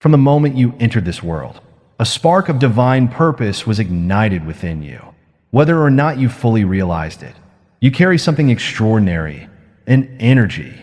From the moment you entered this world, a spark of divine purpose was ignited within you, whether or not you fully realized it. You carry something extraordinary, an energy,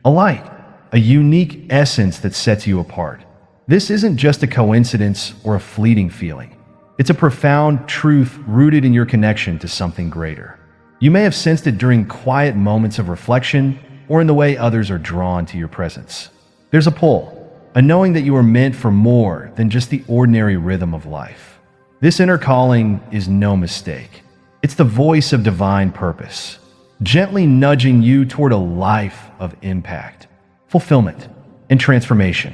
a light, a unique essence that sets you apart. This isn't just a coincidence or a fleeting feeling. It's a profound truth rooted in your connection to something greater. You may have sensed it during quiet moments of reflection or in the way others are drawn to your presence. There's a pull, a knowing that you are meant for more than just the ordinary rhythm of life. This inner calling is no mistake. It's the voice of divine purpose, gently nudging you toward a life of impact, fulfillment, and transformation.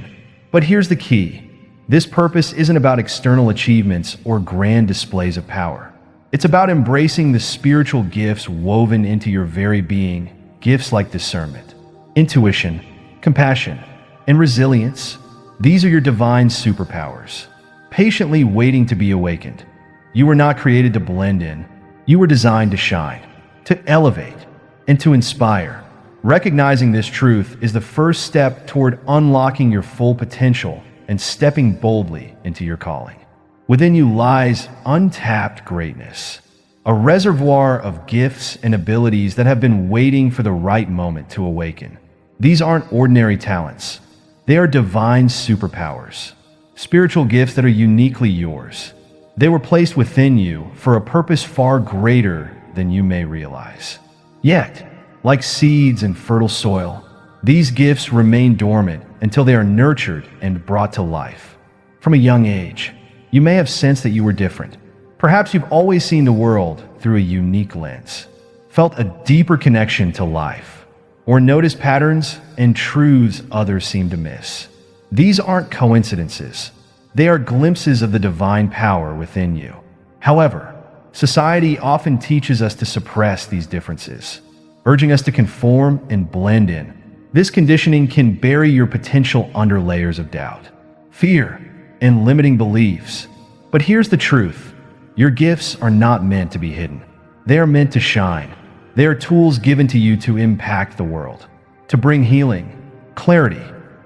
But here's the key. This purpose isn't about external achievements or grand displays of power. It's about embracing the spiritual gifts woven into your very being, gifts like discernment, intuition, compassion, and resilience. These are your divine superpowers, patiently waiting to be awakened. You were not created to blend in. You were designed to shine, to elevate, and to inspire. Recognizing this truth is the first step toward unlocking your full potential and stepping boldly into your calling. Within you lies untapped greatness, a reservoir of gifts and abilities that have been waiting for the right moment to awaken. These aren't ordinary talents. They are divine superpowers, spiritual gifts that are uniquely yours. They were placed within you for a purpose far greater than you may realize. Yet, like seeds in fertile soil, these gifts remain dormant until they are nurtured and brought to life. From a young age, you may have sensed that you were different. Perhaps you've always seen the world through a unique lens, felt a deeper connection to life, or noticed patterns and truths others seem to miss. These aren't coincidences. They are glimpses of the divine power within you. However, society often teaches us to suppress these differences, urging us to conform and blend in. This conditioning can bury your potential under layers of doubt, fear, and limiting beliefs. But here's the truth. Your gifts are not meant to be hidden. They are meant to shine. They are tools given to you to impact the world, to bring healing, clarity,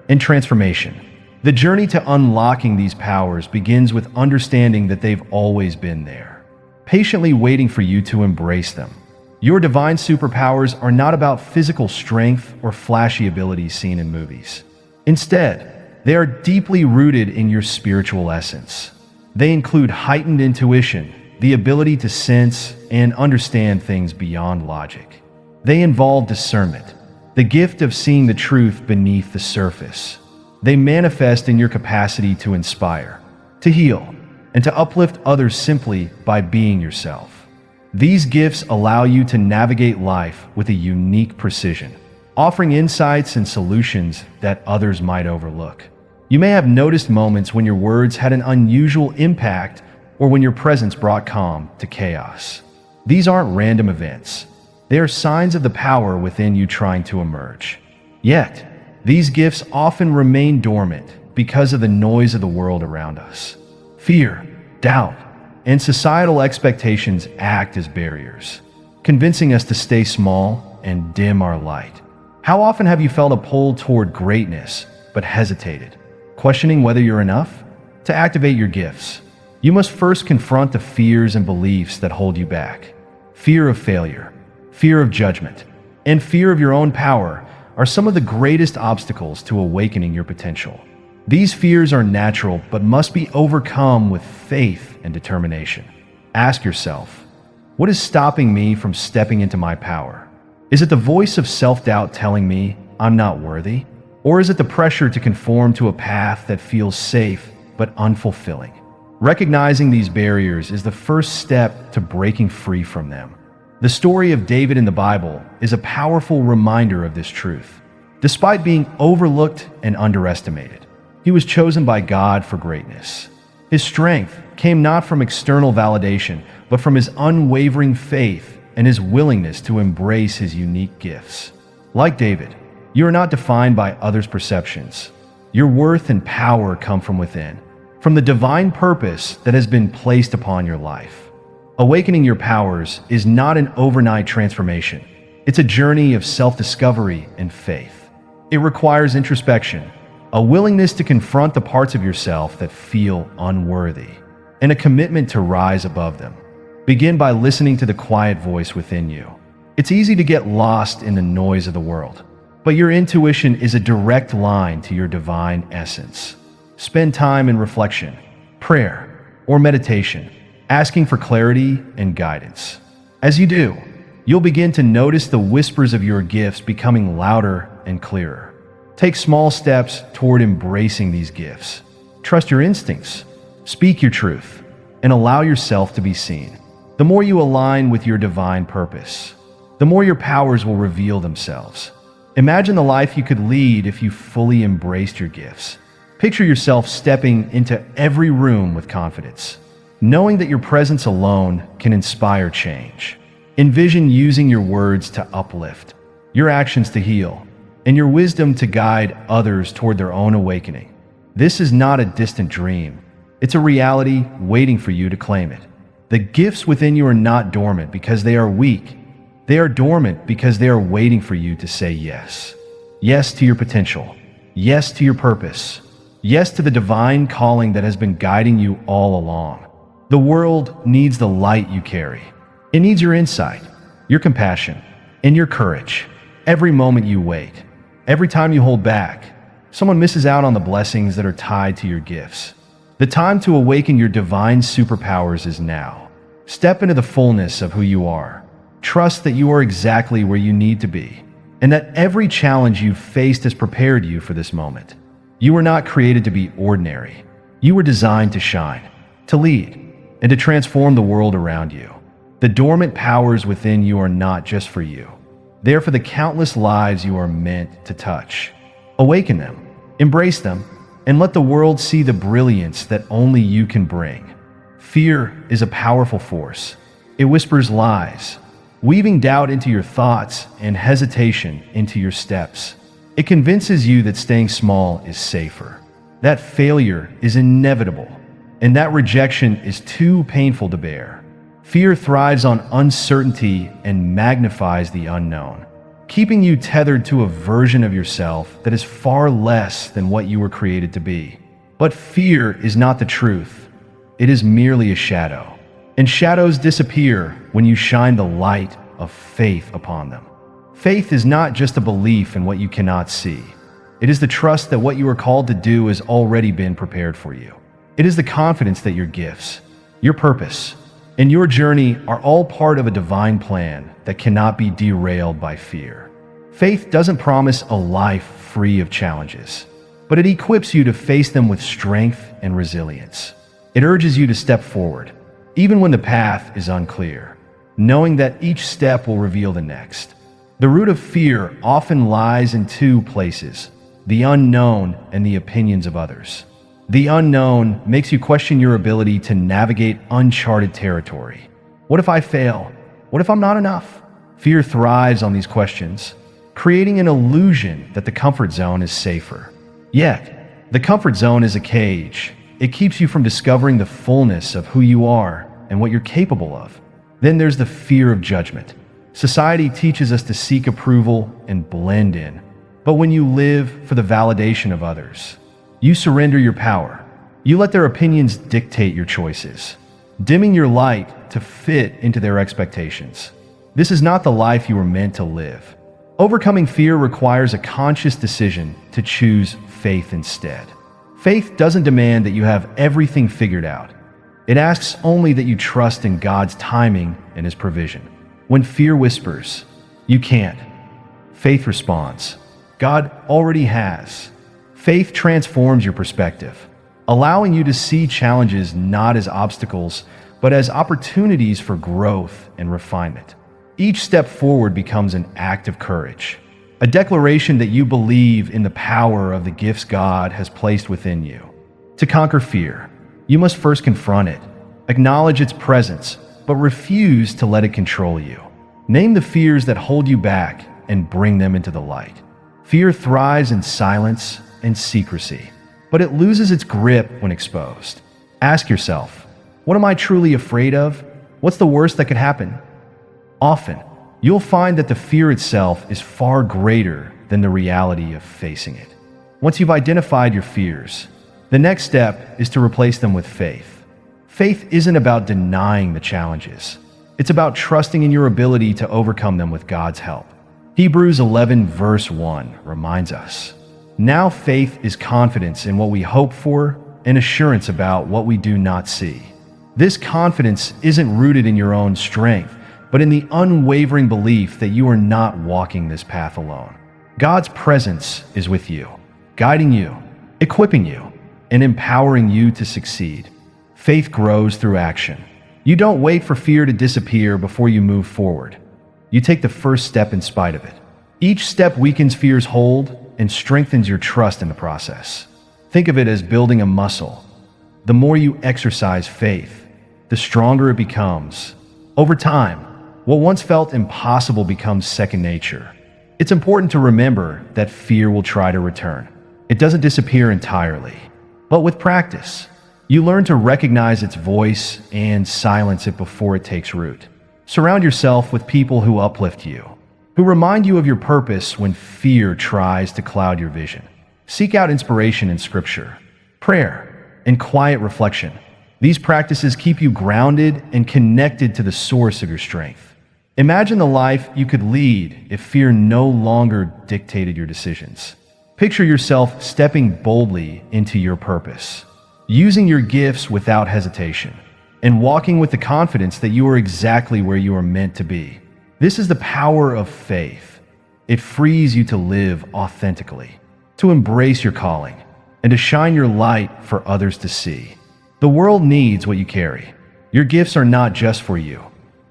and transformation. The journey to unlocking these powers begins with understanding that they've always been there, patiently waiting for you to embrace them. Your divine superpowers are not about physical strength or flashy abilities seen in movies. Instead, they are deeply rooted in your spiritual essence. They include heightened intuition, the ability to sense and understand things beyond logic. They involve discernment, the gift of seeing the truth beneath the surface. They manifest in your capacity to inspire, to heal, and to uplift others simply by being yourself. These gifts allow you to navigate life with a unique precision, offering insights and solutions that others might overlook. You may have noticed moments when your words had an unusual impact or when your presence brought calm to chaos. These aren't random events. They are signs of the power within you trying to emerge. Yet, these gifts often remain dormant because of the noise of the world around us. Fear, doubt, and societal expectations act as barriers, convincing us to stay small and dim our light. How often have you felt a pull toward greatness but hesitated, questioning whether you're enough? To activate your gifts, you must first confront the fears and beliefs that hold you back. Fear of failure, fear of judgment, and fear of your own power are some of the greatest obstacles to awakening your potential. These fears are natural but must be overcome with faith and determination. Ask yourself, what is stopping me from stepping into my power? Is it the voice of self-doubt telling me I'm not worthy? Or is it the pressure to conform to a path that feels safe but unfulfilling? Recognizing these barriers is the first step to breaking free from them. The story of David in the Bible is a powerful reminder of this truth. Despite being overlooked and underestimated, he was chosen by God for greatness. His strength came not from external validation, but from his unwavering faith and his willingness to embrace his unique gifts. Like David, you are not defined by others' perceptions. Your worth and power come from within, from the divine purpose that has been placed upon your life. Awakening your powers is not an overnight transformation. It's a journey of self-discovery and faith. It requires introspection, a willingness to confront the parts of yourself that feel unworthy, and a commitment to rise above them. Begin by listening to the quiet voice within you. It's easy to get lost in the noise of the world, but your intuition is a direct line to your divine essence. Spend time in reflection, prayer, or meditation, asking for clarity and guidance. As you do, you'll begin to notice the whispers of your gifts becoming louder and clearer. Take small steps toward embracing these gifts. Trust your instincts, speak your truth, and allow yourself to be seen. The more you align with your divine purpose, the more your powers will reveal themselves. Imagine the life you could lead if you fully embraced your gifts. Picture yourself stepping into every room with confidence, knowing that your presence alone can inspire change. Envision using your words to uplift, your actions to heal, and your wisdom to guide others toward their own awakening. This is not a distant dream. It's a reality waiting for you to claim it. The gifts within you are not dormant because they are weak. They are dormant because they are waiting for you to say yes. Yes to your potential. Yes to your purpose. Yes to the divine calling that has been guiding you all along. The world needs the light you carry. It needs your insight, your compassion, and your courage. Every moment you wait, every time you hold back, someone misses out on the blessings that are tied to your gifts. The time to awaken your divine superpowers is now. Step into the fullness of who you are. Trust that you are exactly where you need to be, and that every challenge you've faced has prepared you for this moment. You were not created to be ordinary. You were designed to shine, to lead, and to transform the world around you. The dormant powers within you are not just for you. They are for the countless lives you are meant to touch. Awaken them, embrace them, and let the world see the brilliance that only you can bring. Fear is a powerful force. It whispers lies, weaving doubt into your thoughts and hesitation into your steps. It convinces you that staying small is safer, that failure is inevitable, and that rejection is too painful to bear. Fear thrives on uncertainty and magnifies the unknown, keeping you tethered to a version of yourself that is far less than what you were created to be. But fear is not the truth. It is merely a shadow, and shadows disappear when you shine the light of faith upon them. Faith is not just a belief in what you cannot see. It is the trust that what you are called to do has already been prepared for you. It is the confidence that your gifts, your purpose, and your journey are all part of a divine plan that cannot be derailed by fear. Faith doesn't promise a life free of challenges, but it equips you to face them with strength and resilience. It urges you to step forward, even when the path is unclear, knowing that each step will reveal the next. The root of fear often lies in two places: the unknown and the opinions of others. The unknown makes you question your ability to navigate uncharted territory. What if I fail? What if I'm not enough? Fear thrives on these questions, creating an illusion that the comfort zone is safer. Yet, the comfort zone is a cage. It keeps you from discovering the fullness of who you are and what you're capable of. Then there's the fear of judgment. Society teaches us to seek approval and blend in. But when you live for the validation of others, you surrender your power. You let their opinions dictate your choices, dimming your light to fit into their expectations. This is not the life you were meant to live. Overcoming fear requires a conscious decision to choose faith instead. Faith doesn't demand that you have everything figured out. It asks only that you trust in God's timing and His provision. When fear whispers, "You can't," faith responds, "God already has." Faith transforms your perspective, allowing you to see challenges not as obstacles, but as opportunities for growth and refinement. Each step forward becomes an act of courage, a declaration that you believe in the power of the gifts God has placed within you. To conquer fear, you must first confront it, acknowledge its presence, but refuse to let it control you. Name the fears that hold you back and bring them into the light. Fear thrives in silence and secrecy, but it loses its grip when exposed. Ask yourself, what am I truly afraid of? What's the worst that could happen? Often, you'll find that the fear itself is far greater than the reality of facing it. Once you've identified your fears, the next step is to replace them with faith. Faith isn't about denying the challenges. It's about trusting in your ability to overcome them with God's help. Hebrews 11 verse 1 reminds us, "Now faith is confidence in what we hope for and assurance about what we do not see." This confidence isn't rooted in your own strength, but in the unwavering belief that you are not walking this path alone. God's presence is with you, guiding you, equipping you, and empowering you to succeed. Faith grows through action. You don't wait for fear to disappear before you move forward. You take the first step in spite of it. Each step weakens fear's hold and strengthens your trust in the process. Think of it as building a muscle. The more you exercise faith, the stronger it becomes. Over time, what once felt impossible becomes second nature. It's important to remember that fear will try to return. It doesn't disappear entirely. But with practice, you learn to recognize its voice and silence it before it takes root. Surround yourself with people who uplift you, who remind you of your purpose when fear tries to cloud your vision. Seek out inspiration in scripture, prayer, and quiet reflection. These practices keep you grounded and connected to the source of your strength. Imagine the life you could lead if fear no longer dictated your decisions. Picture yourself stepping boldly into your purpose, using your gifts without hesitation, and walking with the confidence that you are exactly where you are meant to be. This is the power of faith. It frees you to live authentically, to embrace your calling, and to shine your light for others to see. The world needs what you carry. Your gifts are not just for you.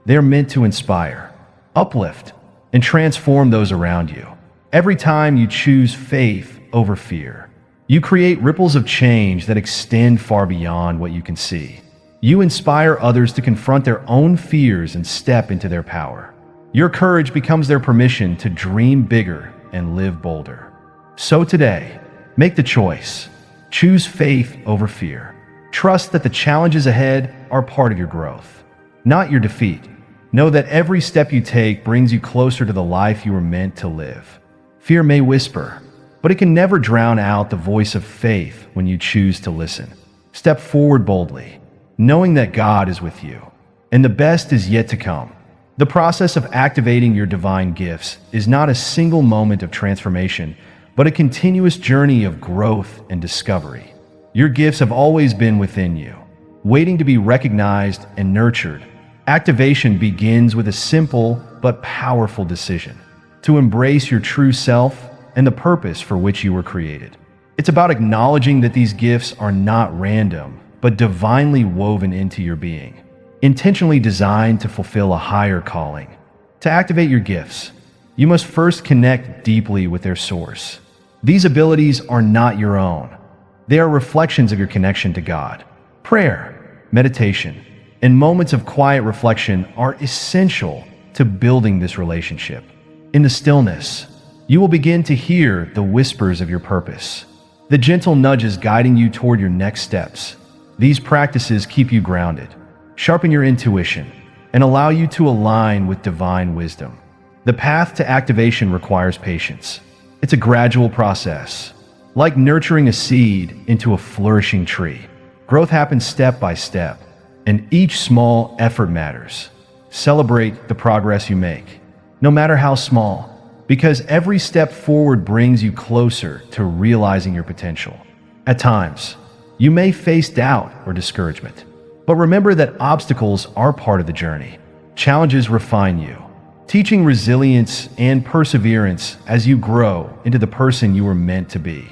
They are meant to inspire, uplift, and transform those around you. Every time you choose faith over fear, you create ripples of change that extend far beyond what you can see. You inspire others to confront their own fears and step into their power. Your courage becomes their permission to dream bigger and live bolder. So today, make the choice. Choose faith over fear. Trust that the challenges ahead are part of your growth, not your defeat. Know that every step you take brings you closer to the life you were meant to live. Fear may whisper, but it can never drown out the voice of faith when you choose to listen. Step forward boldly, knowing that God is with you, and the best is yet to come. The process of activating your divine gifts is not a single moment of transformation, but a continuous journey of growth and discovery. Your gifts have always been within you, waiting to be recognized and nurtured. Activation begins with a simple but powerful decision: to embrace your true self and the purpose for which you were created. It's about acknowledging that these gifts are not random, but divinely woven into your being, intentionally designed to fulfill a higher calling. To activate your gifts, you must first connect deeply with their source. These abilities are not your own. They are reflections of your connection to God. Prayer, meditation, and moments of quiet reflection are essential to building this relationship. In the stillness, you will begin to hear the whispers of your purpose, the gentle nudges guiding you toward your next steps. These practices keep you grounded, sharpen your intuition, and allow you to align with divine wisdom. The path to activation requires patience. It's a gradual process, like nurturing a seed into a flourishing tree. Growth happens step by step, and each small effort matters. Celebrate the progress you make, no matter how small, because every step forward brings you closer to realizing your potential. At times, you may face doubt or discouragement, but remember that obstacles are part of the journey. Challenges refine you, teaching resilience and perseverance as you grow into the person you were meant to be.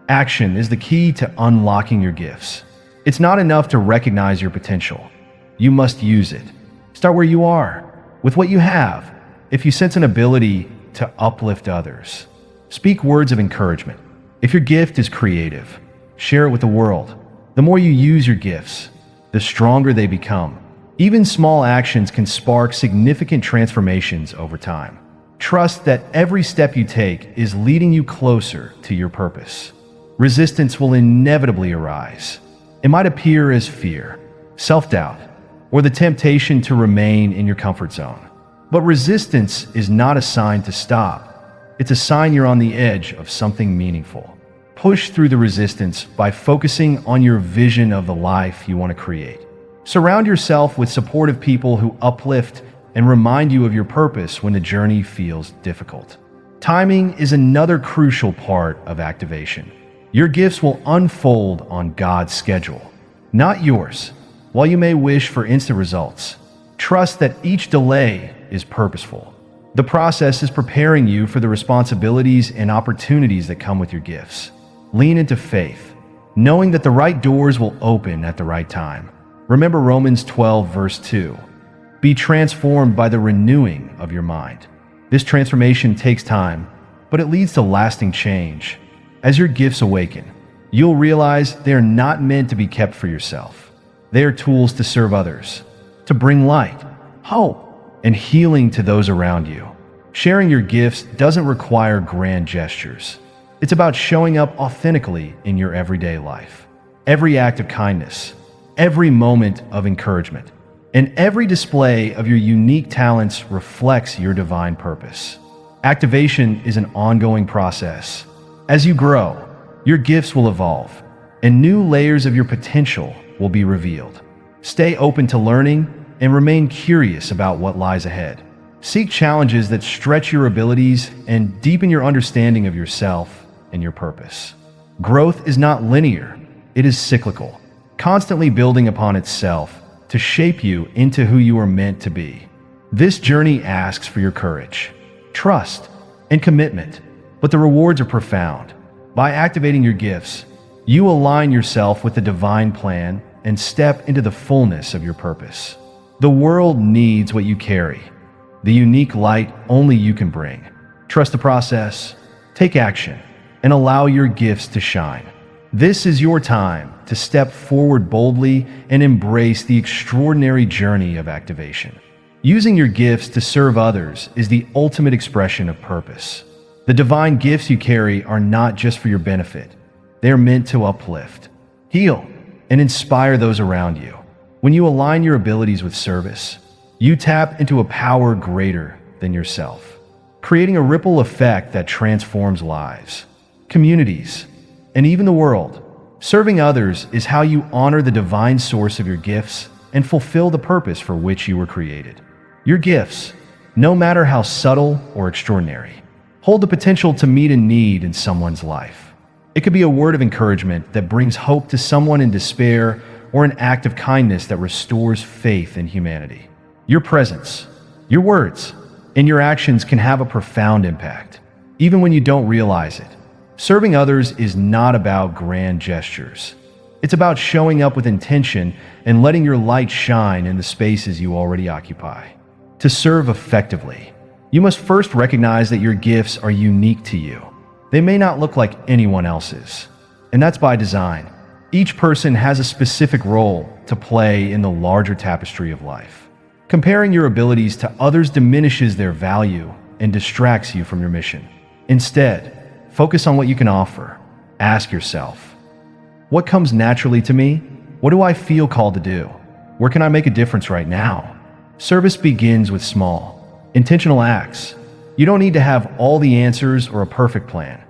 Action is the key to unlocking your gifts. It's not enough to recognize your potential. You must use it. Start where you are, with what you have. If you sense an ability to uplift others, speak words of encouragement. If your gift is creative, share it with the world. The more you use your gifts, the stronger they become. Even small actions can spark significant transformations over time. Trust that every step you take is leading you closer to your purpose. Resistance will inevitably arise. It might appear as fear, self-doubt, or the temptation to remain in your comfort zone. But resistance is not a sign to stop. It's a sign you're on the edge of something meaningful. push through the resistance by focusing on your vision of the life you want to create. Surround yourself with supportive people who uplift and remind you of your purpose when the journey feels difficult. Timing is another crucial part of activation. Your gifts will unfold on God's schedule, not yours. While you may wish for instant results, trust that each delay is purposeful. The process is preparing you for the responsibilities and opportunities that come with your gifts. Lean into faith, knowing that the right doors will open at the right time. Remember Romans 12, verse 2. Be transformed by the renewing of your mind. This transformation takes time, but it leads to lasting change. As your gifts awaken, you'll realize they are not meant to be kept for yourself. They are tools to serve others, to bring light, hope, and healing to those around you. Sharing your gifts doesn't require grand gestures. It's about showing up authentically in your everyday life. Every act of kindness, every moment of encouragement, and every display of your unique talents reflects your divine purpose. Activation is an ongoing process. As you grow, your gifts will evolve, and new layers of your potential will be revealed. Stay open to learning and remain curious about what lies ahead. Seek challenges that stretch your abilities and deepen your understanding of yourself and your purpose. Growth is not linear, it is cyclical, constantly building upon itself to shape you into who you are meant to be. This journey asks for your courage, trust, and commitment, but the rewards are profound. By activating your gifts, you align yourself with the divine plan and step into the fullness of your purpose. The world needs what you carry, the unique light only you can bring. Trust the process, take action, and allow your gifts to shine. This is your time to step forward boldly and embrace the extraordinary journey of activation. Using your gifts to serve others is the ultimate expression of purpose. The divine gifts you carry are not just for your benefit. They are meant to uplift, heal, and inspire those around you. When you align your abilities with service, you tap into a power greater than yourself, creating a ripple effect that transforms lives, communities, and even the world. Serving others is how you honor the divine source of your gifts and fulfill the purpose for which you were created. Your gifts, no matter how subtle or extraordinary, hold the potential to meet a need in someone's life. It could be a word of encouragement that brings hope to someone in despair, or an act of kindness that restores faith in humanity. Your presence, your words, and your actions can have a profound impact, even when you don't realize it. Serving others is not about grand gestures. It's about showing up with intention and letting your light shine in the spaces you already occupy. To serve effectively, you must first recognize that your gifts are unique to you. They may not look like anyone else's, and that's by design. Each person has a specific role to play in the larger tapestry of life. Comparing your abilities to others diminishes their value and distracts you from your mission. Instead, focus on what you can offer. Ask yourself, what comes naturally to me? What do I feel called to do? Where can I make a difference right now? Service begins with small, intentional acts. You don't need to have all the answers or a perfect plan.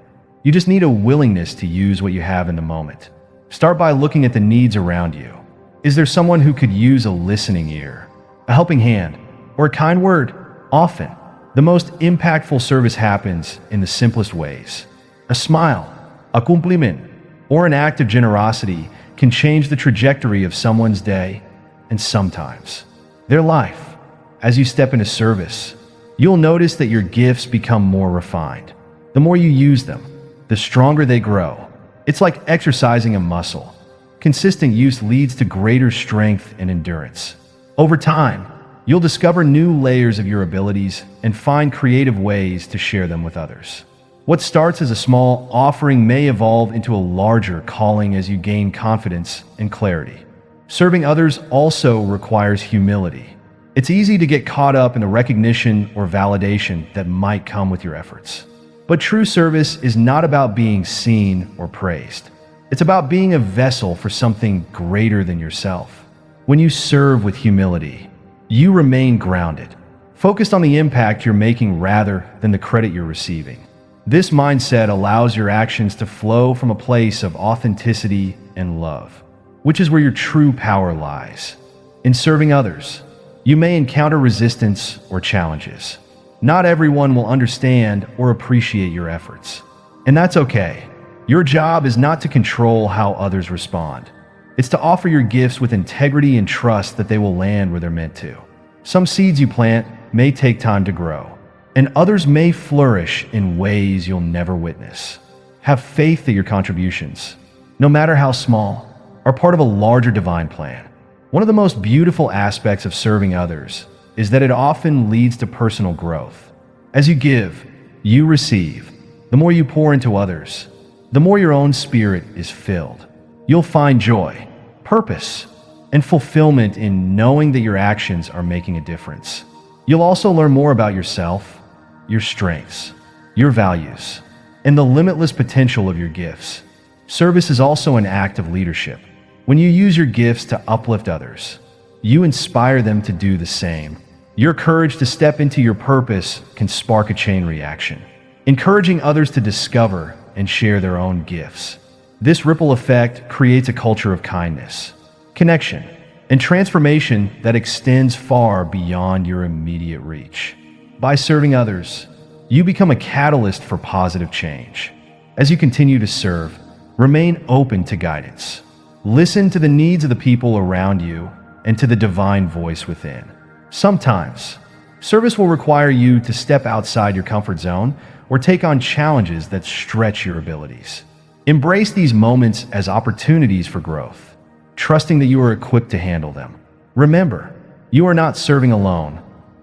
You just need a willingness to use what you have in the moment. Start by looking at the needs around you. Is there someone who could use a listening ear, a helping hand, or a kind word? Often, the most impactful service happens in the simplest ways. A smile, a compliment, or an act of generosity can change the trajectory of someone's day and sometimes their life. As you step into service, you'll notice that your gifts become more refined. The more you use them, the stronger they grow. It's like exercising a muscle. Consistent use leads to greater strength and endurance. Over time, you'll discover new layers of your abilities and find creative ways to share them with others. What starts as a small offering may evolve into a larger calling as you gain confidence and clarity. Serving others also requires humility. It's easy to get caught up in the recognition or validation that might come with your efforts. But true service is not about being seen or praised. It's about being a vessel for something greater than yourself. When you serve with humility, you remain grounded, focused on the impact you're making rather than the credit you're receiving. This mindset allows your actions to flow from a place of authenticity and love, which is where your true power lies. In serving others, you may encounter resistance or challenges. Not everyone will understand or appreciate your efforts, and that's okay. Your job is not to control how others respond. It's to offer your gifts with integrity and trust that they will land where they're meant to. Some seeds you plant may take time to grow, and others may flourish in ways you'll never witness. Have faith that your contributions, no matter how small, are part of a larger divine plan. One of the most beautiful aspects of serving others is that it often leads to personal growth. As you give, you receive. The more you pour into others, the more your own spirit is filled. You'll find joy, purpose, and fulfillment in knowing that your actions are making a difference. You'll also learn more about yourself, your strengths, your values, and the limitless potential of your gifts. Service is also an act of leadership. When you use your gifts to uplift others, you inspire them to do the same. Your courage to step into your purpose can spark a chain reaction, encouraging others to discover and share their own gifts. This ripple effect creates a culture of kindness, connection, and transformation that extends far beyond your immediate reach. By serving others, you become a catalyst for positive change. As you continue to serve, remain open to guidance. Listen to the needs of the people around you and to the divine voice within. Sometimes, service will require you to step outside your comfort zone or take on challenges that stretch your abilities. Embrace these moments as opportunities for growth, trusting that you are equipped to handle them. Remember, you are not serving alone.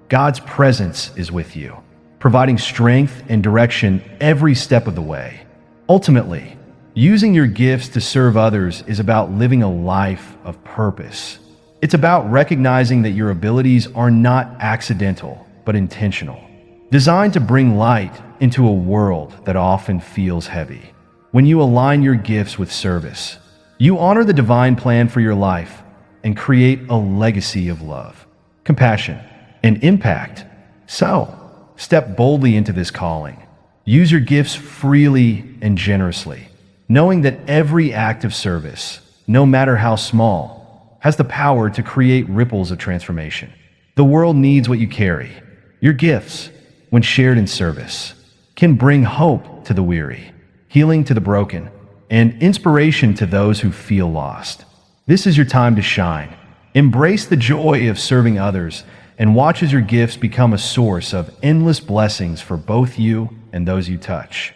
God's presence is with you, providing strength and direction every step of the way. Ultimately, using your gifts to serve others is about living a life of purpose. It's about recognizing that your abilities are not accidental, but intentional, designed to bring light into a world that often feels heavy. When you align your gifts with service, you honor the divine plan for your life and create a legacy of love, compassion, and impact. So, step boldly into this calling. Use your gifts freely and generously, knowing that every act of service, no matter how small, has the power to create ripples of transformation. The world needs what you carry. Your gifts, when shared in service, can bring hope to the weary, healing to the broken, and inspiration to those who feel lost. This is your time to shine. Embrace the joy of serving others and watch as your gifts become a source of endless blessings for both you and those you touch.